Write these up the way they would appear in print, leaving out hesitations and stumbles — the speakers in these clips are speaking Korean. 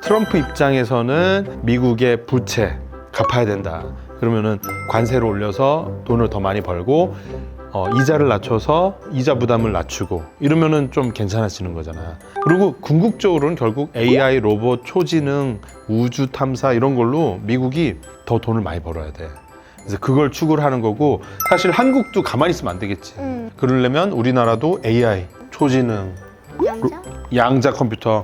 트럼프 입장에서는 미국의 부채 갚아야 된다. 그러면은 관세를 올려서 돈을 더 많이 벌고 이자를 낮춰서 이자 부담을 낮추고 이러면은 좀 괜찮아지는 거잖아. 그리고 궁극적으로는 결국 AI, 로봇, 초지능, 우주 탐사 이런 걸로 미국이 더 돈을 많이 벌어야 돼. 그래서 그걸 추구를 하는 거고, 사실 한국도 가만히 있으면 안 되겠지. 그러려면 우리나라도 AI, 초지능, 양자? 양자 컴퓨터,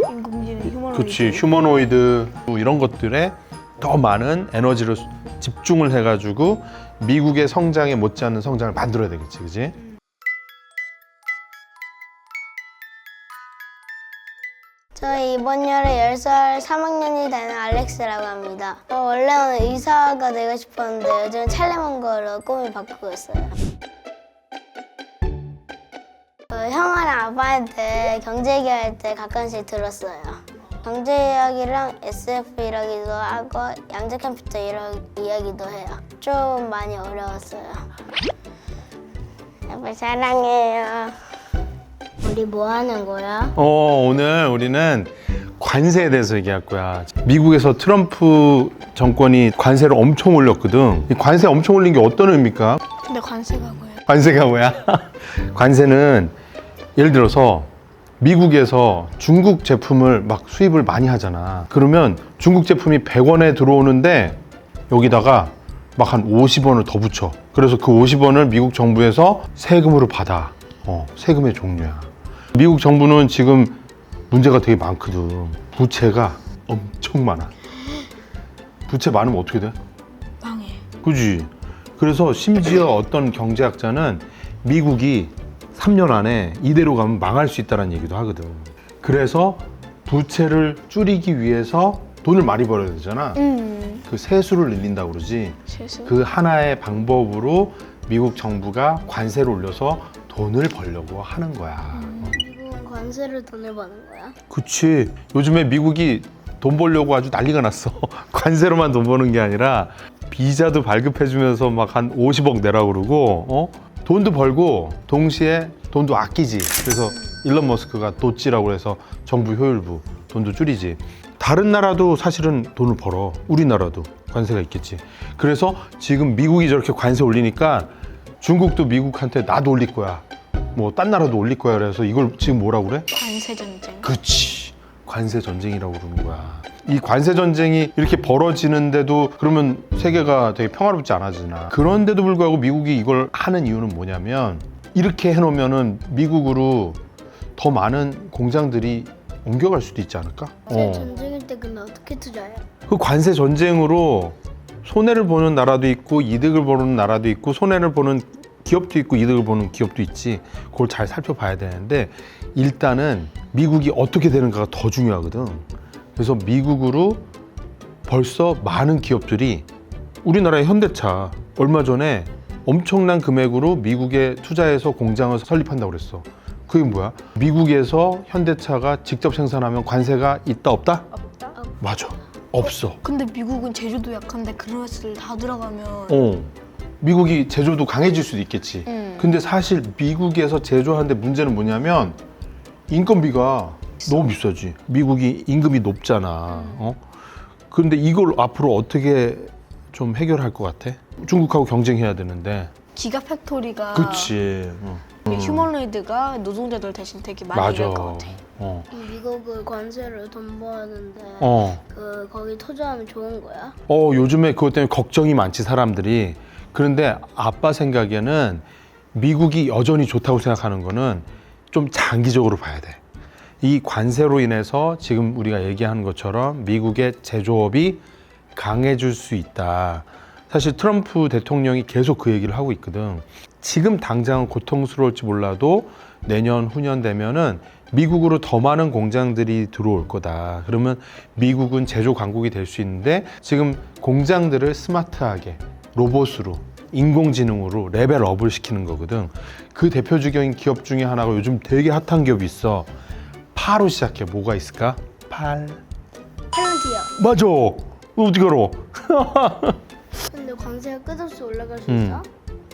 인공지능, 휴머노이드. 그치, 휴머노이드 이런 것들에 더 많은 에너지를 집중을 해가지고 미국의 성장에 못지않는 성장을 만들어야 되겠지, 그치? 저희 이번 열에 10살 3학년이 되는 알렉스라고 합니다. 원래는 의사가 되고 싶었는데 요즘 찰레몬거로 꿈을 바꾸고 있어요. 형아랑 아빠한테 경제 얘기할 때 가끔씩 들었어요. 경제 이야기랑 SF 이야기도 하고 양자 컴퓨터 이야기도 해요. 좀 많이 어려웠어요. 아빠 사랑해요. 우리 뭐 하는 거야? 오늘 우리는 관세에 대해서 얘기할 거야. 미국에서 트럼프 정권이 관세를 엄청 올렸거든. 이 관세 엄청 올린 게 어떤 의미입니까? 근데 관세가 뭐예요? 관세가 뭐야? 관세는 예를 들어서 미국에서 중국 제품을 막 수입을 많이 하잖아. 그러면 중국 제품이 100원에 들어오는데 여기다가 막 한 50원을 더 붙여. 그래서 그 50원을 미국 정부에서 세금으로 받아. 세금의 종류야. 미국 정부는 지금 문제가 되게 많거든. 부채가 엄청 많아. 부채 많으면 어떻게 돼? 망해. 그지? 그래서 심지어 어떤 경제학자는 미국이 3년 안에 이대로 가면 망할 수 있다는 얘기도 하거든. 그래서 부채를 줄이기 위해서 돈을 많이 벌어야 되잖아. 그 세수를 늘린다고 그러지. 세수? 그 하나의 방법으로 미국 정부가 관세를 올려서 돈을 벌려고 하는 거야. 미국은 관세로 돈을 버는 거야? 그치. 요즘에 미국이 돈 벌려고 아주 난리가 났어. 관세로만 돈 버는 게 아니라 비자도 발급해주면서 막 한 50억 내라고 그러고, 돈도 벌고 동시에 돈도 아끼지. 그래서 일론 머스크가 도찌라고 해서 정부 효율부 돈도 줄이지. 다른 나라도 사실은 돈을 벌어. 우리나라도 관세가 있겠지. 그래서 지금 미국이 저렇게 관세 올리니까 중국도 미국한테 나도 올릴 거야. 뭐 딴 나라도 올릴 거야. 그래서 이걸 지금 뭐라고 그래? 관세 전쟁. 그치. 관세 전쟁이라고 그러는 거야. 이 관세 전쟁이 이렇게 벌어지는데도 그러면 세계가 되게 평화롭지 않아지나. 그런데도 불구하고 미국이 이걸 하는 이유는 뭐냐면, 이렇게 해놓으면은 미국으로 더 많은 공장들이 옮겨갈 수도 있지 않을까? 전쟁일 때 근데 어떻게 투자해? 그 관세 전쟁으로 손해를 보는 나라도 있고 이득을 보는 나라도 있고, 손해를 보는 기업도 있고 이득을 보는 기업도 있지. 그걸 잘 살펴봐야 되는데, 일단은 미국이 어떻게 되는가가 더 중요하거든. 그래서 미국으로 벌써 많은 기업들이, 우리나라의 현대차 얼마 전에 엄청난 금액으로 미국에 투자해서 공장을 설립한다고 그랬어. 그게 뭐야? 미국에서 현대차가 직접 생산하면 관세가 있다 없다? 없다? 맞아. 없어. 근데 미국은 제조도 약한데 그것을 다 들어가면 미국이 제조도 강해질 수도 있겠지. 근데 사실 미국에서 제조하는데 문제는 뭐냐면 인건비가 너무 비싸지. 미국이 임금이 높잖아. 그런데 이걸 앞으로 어떻게 좀 해결할 것 같아? 중국하고 경쟁해야 되는데. 기가 팩토리가 그치. 휴머노이드가 노동자들 대신 되게 많이 맞아. 일할 것 같아. 미국은 관세로 돈 버는데 거기 투자하면 좋은 거야? 요즘에 그것 때문에 걱정이 많지, 사람들이. 그런데 아빠 생각에는 미국이 여전히 좋다고 생각하는 거는 좀 장기적으로 봐야 돼. 이 관세로 인해서 지금 우리가 얘기하는 것처럼 미국의 제조업이 강해질 수 있다. 사실 트럼프 대통령이 계속 그 얘기를 하고 있거든. 지금 당장은 고통스러울지 몰라도 내년, 후년 되면은 미국으로 더 많은 공장들이 들어올 거다. 그러면 미국은 제조 강국이 될 수 있는데, 지금 공장들을 스마트하게 로봇으로, 인공지능으로 레벨업을 시키는 거거든. 그 대표적인 기업 중에 하나가 요즘 되게 핫한 기업이 있어. 파로 시작해. 뭐가 있을까? 팔. 팔런티어. 맞아. 어떻게 알아? 근데 관세가 끝없이 올라갈 수 있어?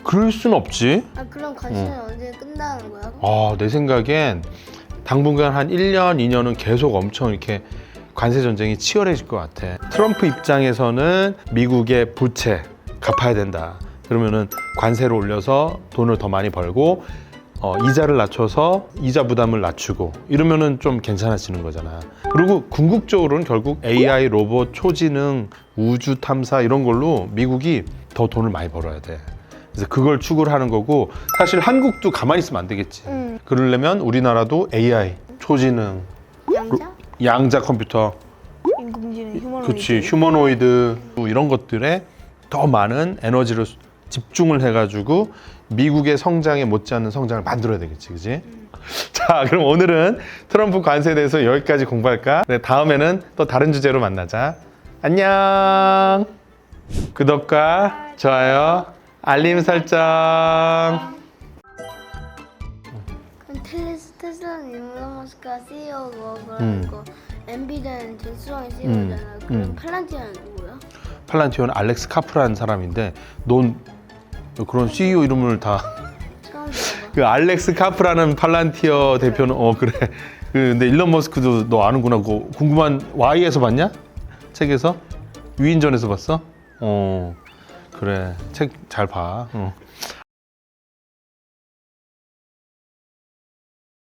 그럴 순 없지. 그럼 관세는 언제 끝나는 거야? 내 생각엔 당분간 한 1년, 2년은 계속 엄청 이렇게 관세 전쟁이 치열해질 것 같아. 트럼프 입장에서는 미국의 부채 갚아야 된다. 그러면은 관세를 올려서 돈을 더 많이 벌고 이자를 낮춰서 이자 부담을 낮추고 이러면은 좀 괜찮아지는 거잖아. 그리고 궁극적으로는 결국 AI, 로봇, 초지능, 우주 탐사 이런 걸로 미국이 더 돈을 많이 벌어야 돼. 그래서 그걸 추구를 하는 거고 사실 한국도 가만히 있으면 안 되겠지. 그러려면 우리나라도 AI, 초지능, 양자? 양자 컴퓨터, 인공지능, 휴머노이드. 그치 휴머노이드 이런 것들에 더 많은 에너지를 집중을 해가지고 미국의 성장에 못지않는 성장을 만들어야 되겠지, 그지? 자, 그럼 오늘은 트럼프 관세에 대해서 여기까지 공부할까? 네, 다음에는 또 다른 주제로 만나자. 안녕. 구독과 좋아요, 알림 설정. 그럼 테슬라는 일론 머스크가 CEO고 그리고 엔비디아는 잭스왕이 CEO잖아. 그럼 팔란티아는 누구야? 팔란티오는 알렉스 카프라는 사람인데 넌 그런 CEO 이름을 다 처음 들어봐. 그 알렉스 카프라는 팔란티어 대표는 그래. 근데 일론 머스크도 너 아는구나. 그거 궁금한 Y에서 봤냐? 책에서? 위인전에서 봤어? 그래. 책 잘 봐.